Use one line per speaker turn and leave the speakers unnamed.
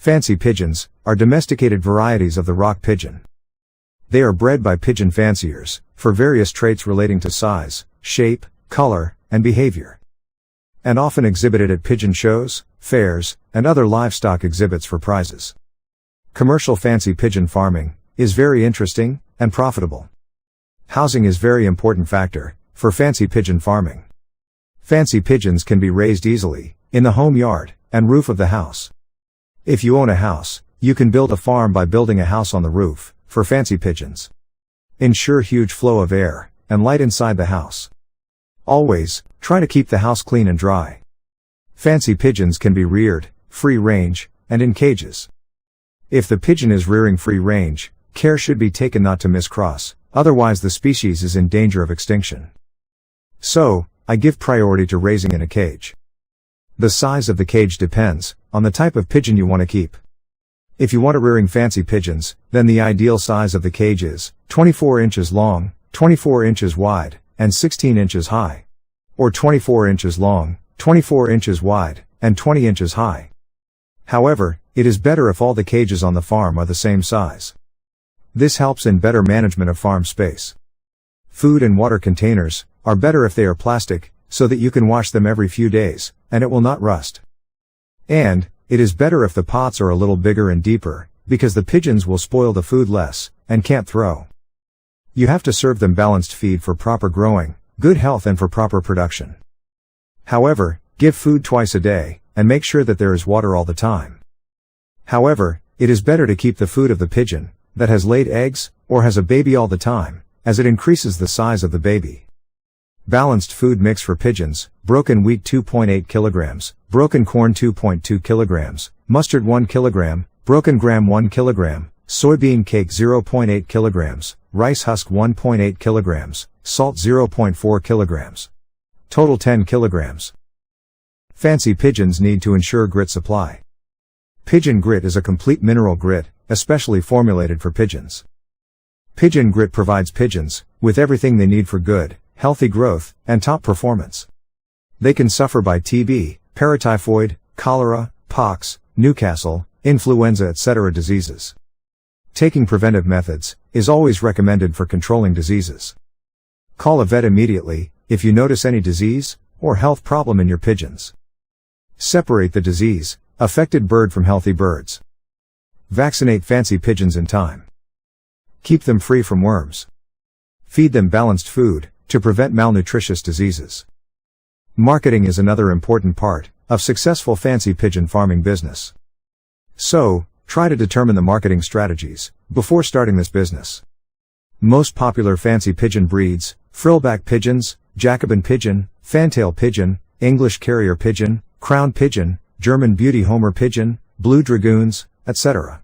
Fancy pigeons are domesticated varieties of the rock pigeon. They are bred by pigeon fanciers for various traits relating to size, shape, color, and behavior, and often exhibited at pigeon shows, fairs, and other livestock exhibits for prizes. Commercial fancy pigeon farming is very interesting and profitable. Housing is very important factor for fancy pigeon farming. Fancy pigeons can be raised easily in the home yard and roof of the house. If you own a house, you can build a farm by building a house on the roof for fancy pigeons. Ensure huge flow of air and light inside the house. Always try to keep the house clean and dry. Fancy pigeons can be reared free range and in cages. If the pigeon is rearing free range, care should be taken not to miscross, otherwise the species is in danger of extinction. So, I give priority to raising in a cage. The size of the cage depends on the type of pigeon you want to keep. If you want rearing fancy pigeons, then the ideal size of the cage is 24 inches long, 24 inches wide, and 16 inches high. Or 24 inches long, 24 inches wide, and 20 inches high. However, it is better if all the cages on the farm are the same size. This helps in better management of farm space. Food and water containers are better if they are plastic, so that you can wash them every few days, and it will not rust. And, it is better if the pots are a little bigger and deeper, because the pigeons will spoil the food less, and can't throw. You have to serve them balanced feed for proper growing, good health and for proper production. However, give food twice a day, and make sure that there is water all the time. However, it is better to keep the food of the pigeon that has laid eggs, or has a baby all the time, as it increases the size of the baby. Balanced food mix for pigeons: broken wheat 2.8 kilograms, broken corn 2.2 kilograms, mustard 1 kilogram, broken gram 1 kilogram, soybean cake 0.8 kilograms, rice husk 1.8 kilograms, salt 0.4 kilograms. Total 10 kilograms. Fancy pigeons need to ensure grit supply. Pigeon grit is a complete mineral grit, especially formulated for pigeons. Pigeon grit provides pigeons with everything they need for good, healthy growth, and top performance. They can suffer by TB, paratyphoid, cholera, pox, Newcastle, influenza etc. diseases. Taking preventive methods is always recommended for controlling diseases. Call a vet immediately if you notice any disease or health problem in your pigeons. Separate the disease-affected bird from healthy birds. Vaccinate fancy pigeons in time. Keep them free from worms. Feed them balanced food to prevent malnutritious diseases. Marketing is another important part of successful fancy pigeon farming business. So, try to determine the marketing strategies before starting this business. Most popular fancy pigeon breeds: Frillback pigeons, Jacobin pigeon, Fantail pigeon, English carrier pigeon, crown pigeon, German beauty homer pigeon, blue dragoons, etc.